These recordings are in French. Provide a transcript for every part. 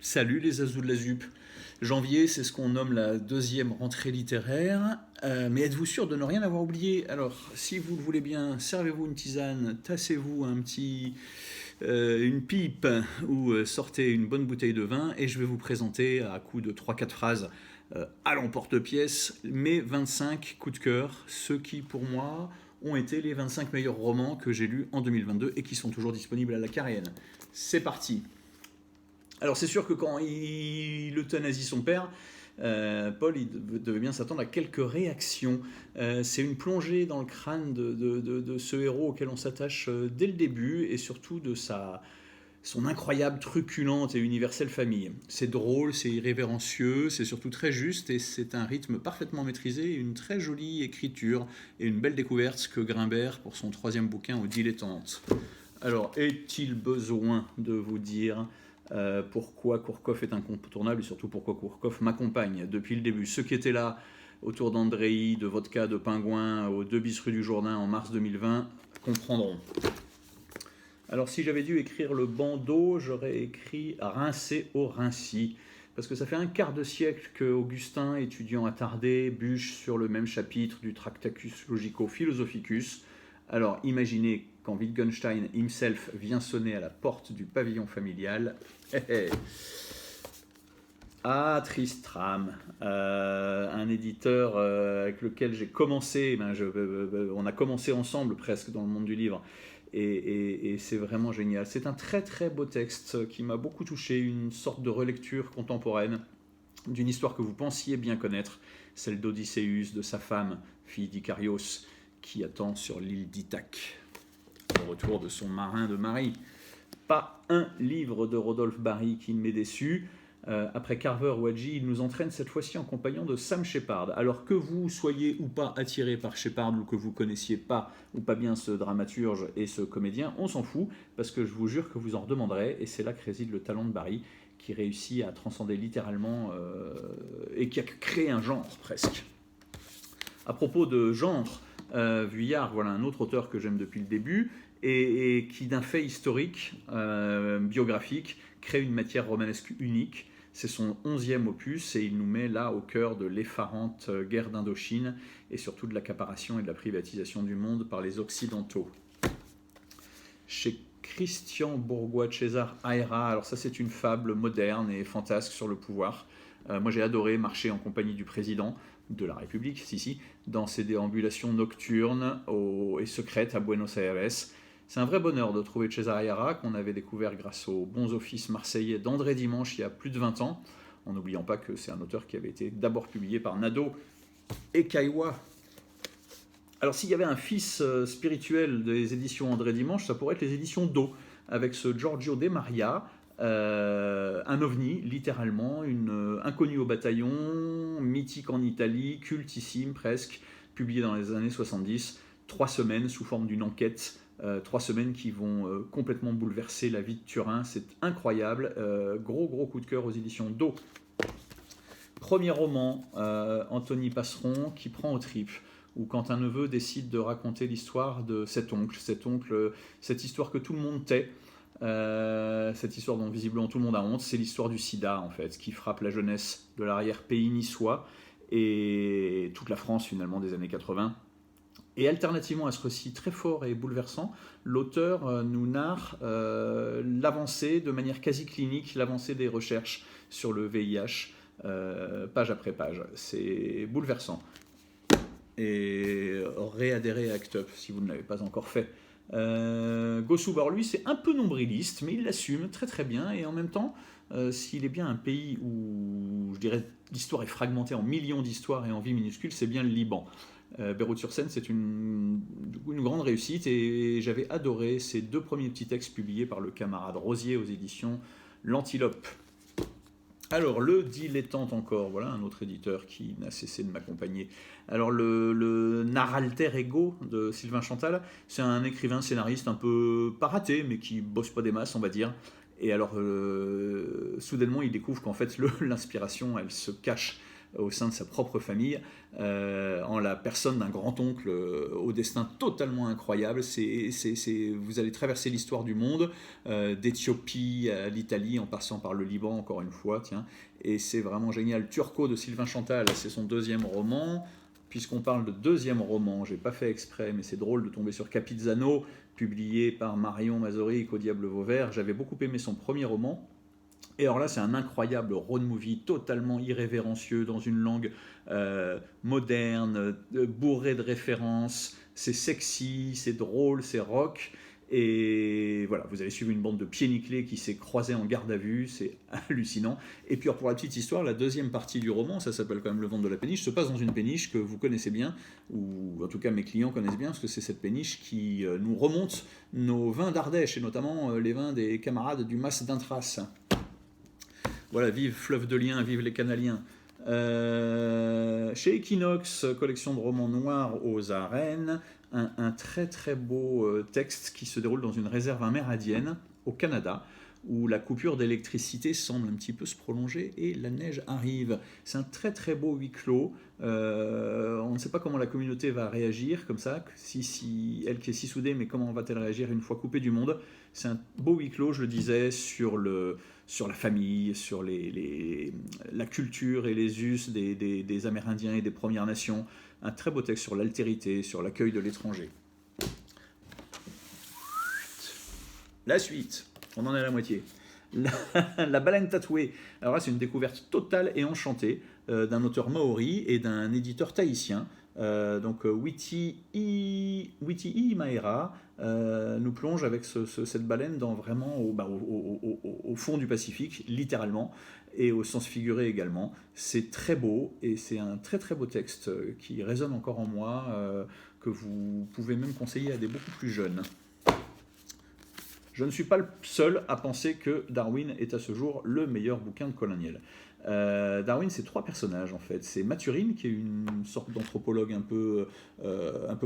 Salut les azous de la ZUP. Janvier, c'est ce qu'on nomme la deuxième rentrée littéraire. Mais êtes-vous sûr de ne rien avoir oublié? Alors, si vous le voulez bien, servez-vous une tisane, tassez-vous une pipe ou sortez une bonne bouteille de vin et je vais vous présenter à coup de trois quatre phrases à l'emporte-pièce mes 25 coups de cœur, ceux qui pour moi ont été les 25 meilleurs romans que j'ai lus en 2022 et qui sont toujours disponibles à la Carienne. C'est parti. Alors c'est sûr que quand il euthanasie son père, Paul devait bien s'attendre à quelques réactions. C'est une plongée dans le crâne de ce héros auquel on s'attache dès le début et surtout de son incroyable, truculente et universelle famille. C'est drôle, c'est irrévérencieux, c'est surtout très juste et c'est un rythme parfaitement maîtrisé, une très jolie écriture et une belle découverte que Grimbert pour son troisième bouquin aux dilettantes. Alors, est-il besoin de vous dire pourquoi Kourkov est incontournable et surtout pourquoi Kourkov m'accompagne depuis le début? Ceux qui étaient là autour d'Andrei, de Vodka, de Pingouin, aux 2 bis rue du Jourdain en mars 2020 comprendront. Alors si j'avais dû écrire le bandeau, j'aurais écrit Rincé au Rincy. Parce que ça fait un quart de siècle que Augustin, étudiant attardé, bûche sur le même chapitre du Tractatus Logico-Philosophicus. Alors imaginez quand Wittgenstein himself vient sonner à la porte du pavillon familial. Ah, Tristram, un éditeur avec lequel j'ai commencé, on a commencé ensemble presque dans le monde du livre, et c'est vraiment génial. C'est un très très beau texte qui m'a beaucoup touché, une sorte de relecture contemporaine d'une histoire que vous pensiez bien connaître, celle d'Odysseus, de sa femme, fille d'Icarios, qui attend sur l'île d'Ithaque, au retour de son marin de mari. Pas un livre de Rodolphe Barry qui ne m'ait déçu. Après Carver ou Hadji, il nous entraîne cette fois-ci en compagnon de Sam Shepard. Alors que vous soyez ou pas attiré par Shepard ou que vous connaissiez pas ou pas bien ce dramaturge et ce comédien, on s'en fout parce que je vous jure que vous en redemanderez et c'est là que réside le talent de Barry qui réussit à transcender littéralement et qui a créé un genre presque. À propos de genre, Vuillard, voilà un autre auteur que j'aime depuis le début et qui d'un fait historique, biographique, crée une matière romanesque unique. C'est son 11e opus et il nous met là au cœur de l'effarante guerre d'Indochine et surtout de l'accaparation et de la privatisation du monde par les Occidentaux. Chez Christian Bourgois de César Aira, alors ça c'est une fable moderne et fantasque sur le pouvoir. Moi j'ai adoré marcher en compagnie du président de la République, dans ses déambulations nocturnes et secrètes à Buenos Aires. C'est un vrai bonheur de trouver César Aira, qu'on avait découvert grâce aux bons offices marseillais d'André Dimanche il y a plus de 20 ans, en n'oubliant pas que c'est un auteur qui avait été d'abord publié par Nadeau et Caillois. Alors s'il y avait un fils spirituel des éditions André Dimanche, ça pourrait être les éditions Do, avec ce Giorgio De Maria, un ovni, littéralement, une inconnue au bataillon, mythique en Italie, cultissime presque, publié dans les années 70, 3 semaines sous forme d'une enquête, 3 semaines qui vont complètement bouleverser la vie de Turin, c'est incroyable, gros coup de cœur aux éditions Do. Premier roman, Anthony Passeron, qui prend aux tripes, ou quand un neveu décide de raconter l'histoire de cet oncle, cette histoire que tout le monde tait, cette histoire dont visiblement tout le monde a honte, c'est l'histoire du sida en fait, qui frappe la jeunesse de l'arrière-pays niçois et toute la France finalement des années 80. Et alternativement à ce récit très fort et bouleversant, l'auteur nous narre l'avancée de manière quasi clinique, l'avancée des recherches sur le VIH, page après page. C'est bouleversant. Et réadhérez à ACT UP si vous ne l'avez pas encore fait. Gossubar, lui, c'est un peu nombriliste, mais il l'assume très très bien. Et en même temps, s'il est bien un pays où, je dirais, l'histoire est fragmentée en millions d'histoires et en vies minuscules, c'est bien le Liban. Beyrouth-sur-Seine, c'est une grande réussite et j'avais adoré ces 2 premiers petits textes publiés par le camarade Rosier aux éditions L'Antilope. Alors, le dilettante encore, voilà un autre éditeur qui n'a cessé de m'accompagner. Alors, le Naralter Ego de Sylvain Chantal, c'est un écrivain scénariste un peu pas raté, mais qui bosse pas des masses, on va dire. Et alors, soudainement, il découvre qu'en fait, l'inspiration, elle se cache au sein de sa propre famille, en la personne d'un grand-oncle au destin totalement incroyable. Vous allez traverser l'histoire du monde, d'Éthiopie à l'Italie, en passant par le Liban, encore une fois, tiens, et c'est vraiment génial. Turco de Sylvain Chantal, c'est son deuxième roman. Puisqu'on parle de deuxième roman, j'ai pas fait exprès, mais c'est drôle de tomber sur Capizzano, publié par Marion Mazorik au Diable Vauvert. J'avais beaucoup aimé son premier roman. Et alors là, c'est un incroyable road movie totalement irrévérencieux dans une langue moderne, bourrée de références. C'est sexy, c'est drôle, c'est rock. Et voilà, vous allez suivre une bande de pieds nickelés qui s'est croisée en garde à vue, c'est hallucinant. Et puis pour la petite histoire, la deuxième partie du roman, ça s'appelle quand même Le ventre de la péniche, se passe dans une péniche que vous connaissez bien, ou en tout cas mes clients connaissent bien, parce que c'est cette péniche qui nous remonte nos vins d'Ardèche, et notamment les vins des camarades du Mas d'Intras. Voilà, vive Fleuve de Liens, vive les Canaliens. Chez Equinox, collection de romans noirs aux arènes, un très très beau texte qui se déroule dans une réserve amérindienne au Canada, où la coupure d'électricité semble un petit peu se prolonger et la neige arrive. C'est un très très beau huis clos. On ne sait pas comment la communauté va réagir comme ça, si elle qui est si soudée, mais comment va-t-elle réagir une fois coupée du monde. C'est un beau huis clos, je le disais, sur la famille, sur la culture et les us des Amérindiens et des Premières Nations. Un très beau texte sur l'altérité, sur l'accueil de l'étranger. La suite, on en est à la moitié. La baleine tatouée. Alors là, c'est une découverte totale et enchantée d'un auteur maori et d'un éditeur tahitien. Donc Witi Imaera nous plonge avec cette baleine dans vraiment au fond du Pacifique, littéralement, et au sens figuré également. C'est très beau et c'est un très très beau texte qui résonne encore en moi, que vous pouvez même conseiller à des beaucoup plus jeunes. Je ne suis pas le seul à penser que Darwin est à ce jour le meilleur bouquin de Colin Niel. Darwin, c'est trois personnages en fait. C'est Mathurine, qui est une sorte d'anthropologue un peu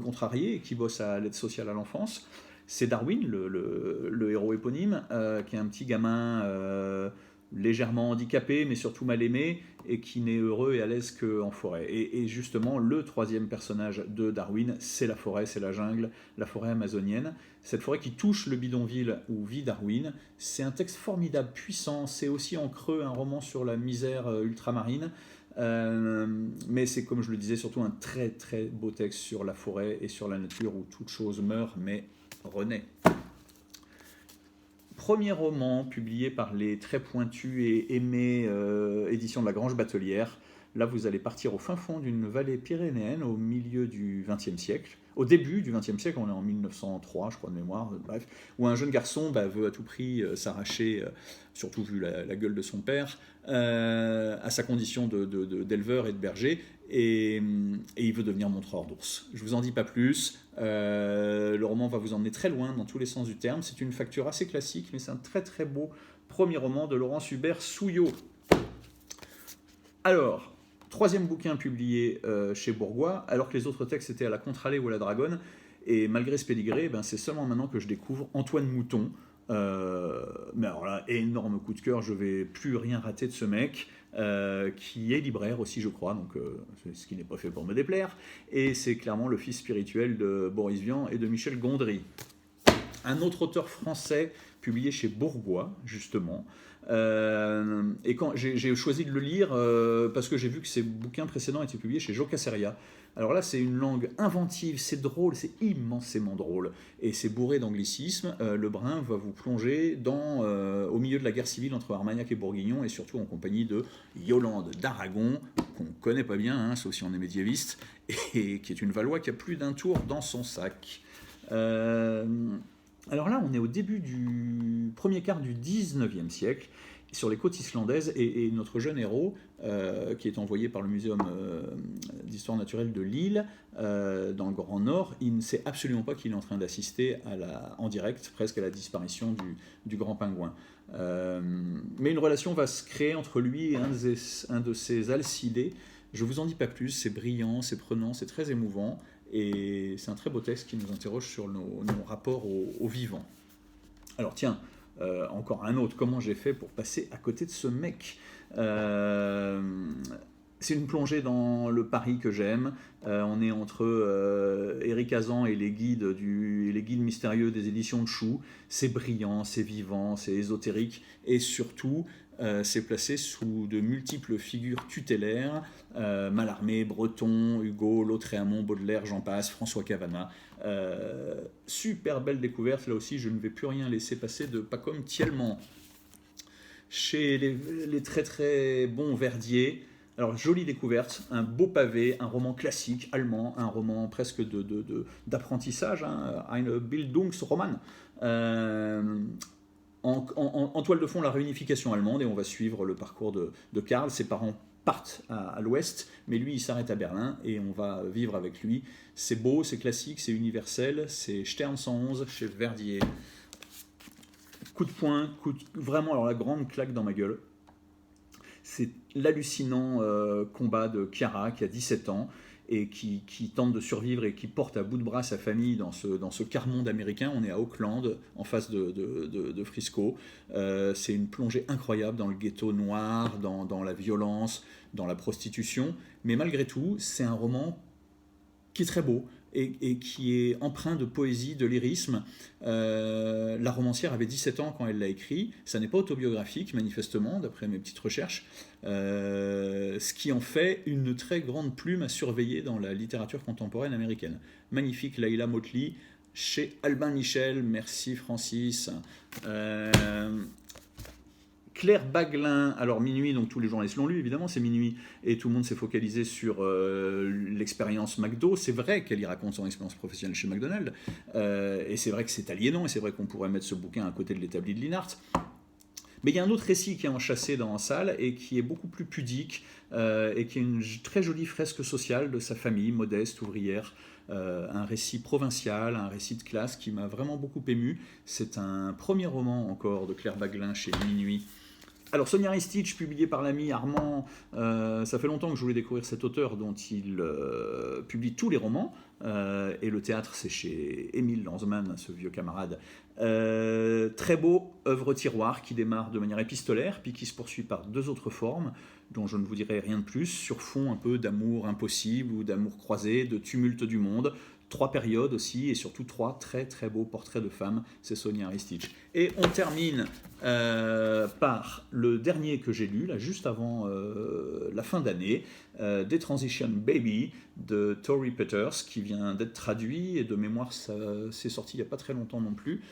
contrarié et qui bosse à l'aide sociale à l'enfance. C'est Darwin, le héros éponyme, qui est un petit gamin légèrement handicapé, mais surtout mal aimé, et qui n'est heureux et à l'aise qu'en forêt. Et justement, le troisième personnage de Darwin, c'est la forêt, c'est la jungle, la forêt amazonienne. Cette forêt qui touche le bidonville où vit Darwin. C'est un texte formidable, puissant. C'est aussi en creux un roman sur la misère ultramarine. Mais c'est, comme je le disais, surtout un très très beau texte sur la forêt et sur la nature où toute chose meurt mais renaît. Premier roman publié par les très pointus et aimés éditions de la Grange Batelière. Là, vous allez partir au fin fond d'une vallée pyrénéenne au milieu du XXe siècle. Au début du XXe siècle, on est en 1903, je crois de mémoire, bref, où un jeune garçon veut à tout prix s'arracher, surtout vu la gueule de son père, à sa condition d'éleveur et de berger, et il veut devenir montreur d'ours. Je ne vous en dis pas plus. Le roman va vous emmener très loin dans tous les sens du terme. C'est une facture assez classique, mais c'est un très très beau premier roman de Laurence Hubert Souillot. Alors, troisième bouquin publié chez Bourgois, alors que les autres textes étaient à la Contralée ou à la Dragonne, et malgré ce pédigré, c'est seulement maintenant que je découvre Antoine Mouton. Mais alors là, énorme coup de cœur, je ne vais plus rien rater de ce mec, qui est libraire aussi, je crois, donc ce qui n'est pas fait pour me déplaire, et c'est clairement le fils spirituel de Boris Vian et de Michel Gondry. Un autre auteur français publié chez Bourgois, justement. Et quand j'ai choisi de le lire parce que j'ai vu que ses bouquins précédents étaient publiés chez Jocasseria. Alors là, c'est une langue inventive, c'est drôle, c'est immensément drôle. Et c'est bourré d'anglicisme. Lebrun va vous plonger au milieu de la guerre civile entre Armagnac et Bourguignon, et surtout en compagnie de Yolande d'Aragon, qu'on ne connaît pas bien, sauf si on est médiéviste, et qui est une Valois qui a plus d'un tour dans son sac. Alors là, on est au début du premier quart du 19e siècle, sur les côtes islandaises, et notre jeune héros, qui est envoyé par le Muséum d'histoire naturelle de Lille, dans le Grand Nord, il ne sait absolument pas qu'il est en train d'assister en direct, presque à la disparition du grand pingouin. Mais une relation va se créer entre lui et un de ses alcidés. Je ne vous en dis pas plus, c'est brillant, c'est prenant, c'est très émouvant. Et c'est un très beau texte qui nous interroge sur nos rapports au vivant. Alors tiens, encore un autre, comment j'ai fait pour passer à côté de ce mec c'est une plongée dans le Paris que j'aime. On est entre Éric Hazan et les guides mystérieux des éditions de Chou. C'est brillant, c'est vivant, c'est ésotérique et surtout c'est placé sous de multiples figures tutélaires. Mallarmé, Breton, Hugo, Lautréamont, Baudelaire, j'en passe, François Cavana. Super belle découverte, là aussi je ne vais plus rien laisser passer de Pacôme Thielman. Chez les très très bons Verdier. Alors, jolie découverte, un beau pavé, un roman classique allemand, un roman presque d'apprentissage, hein, Eine Bildungsroman. En toile de fond, la réunification allemande, et on va suivre le parcours de Karl. Ses parents partent à l'ouest, mais lui, il s'arrête à Berlin, et on va vivre avec lui. C'est beau, c'est classique, c'est universel, c'est Stern 111 chez Verdier. Coup de poing, vraiment, alors la grande claque dans ma gueule. C'est l'hallucinant combat de Chiara qui a 17 ans et qui tente de survivre et qui porte à bout de bras sa famille dans ce quart-monde américain. On est à Auckland, en face de Frisco. C'est une plongée incroyable dans le ghetto noir, dans la violence, dans la prostitution. Mais malgré tout, c'est un roman qui est très beau et qui est empreint de poésie, de lyrisme. La romancière avait 17 ans quand elle l'a écrit. Ça n'est pas autobiographique, manifestement, d'après mes petites recherches. Ce qui en fait une très grande plume à surveiller dans la littérature contemporaine américaine. Magnifique Leila Motley, chez Albin Michel. Merci Francis. Claire Baglin, alors Minuit, donc tous les journalistes l'ont lu, évidemment, c'est Minuit, et tout le monde s'est focalisé sur l'expérience McDo. C'est vrai qu'elle y raconte son expérience professionnelle chez McDonald's, et c'est vrai que c'est aliénant, et c'est vrai qu'on pourrait mettre ce bouquin à côté de l'établi de Linhart. Mais il y a un autre récit qui est enchâssé dans la salle, et qui est beaucoup plus pudique, et qui est une très jolie fresque sociale de sa famille, modeste, ouvrière, un récit provincial, un récit de classe qui m'a vraiment beaucoup ému. C'est un premier roman encore de Claire Baglin chez Minuit. Alors, Sonia Ristich, publié par l'ami Armand, ça fait longtemps que je voulais découvrir cet auteur dont il publie tous les romans, et le théâtre, c'est chez Émile Lanzmann, ce vieux camarade. Très beau œuvre tiroir qui démarre de manière épistolaire, puis qui se poursuit par deux autres formes, dont je ne vous dirai rien de plus, sur fond un peu d'amour impossible ou d'amour croisé, de tumulte du monde. 3 périodes aussi, et surtout 3 très très beaux portraits de femmes, c'est Sonia Ristich. Et on termine par le dernier que j'ai lu, là, juste avant la fin d'année, Des Transition Baby, de Tori Peters, qui vient d'être traduit, et de mémoire, ça c'est sorti il n'y a pas très longtemps non plus.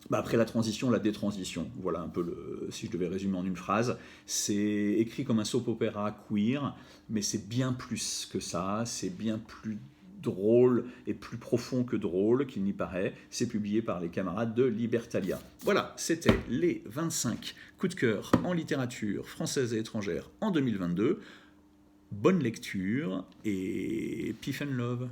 Après la transition, la détransition. Voilà un peu si je devais résumer en une phrase. C'est écrit comme un soap opéra queer, mais c'est bien plus que ça, c'est bien plus drôle et plus profond que drôle qu'il n'y paraît. C'est publié par les camarades de Libertalia. Voilà, c'était les 25 coups de cœur en littérature française et étrangère en 2022. Bonne lecture et peace and love.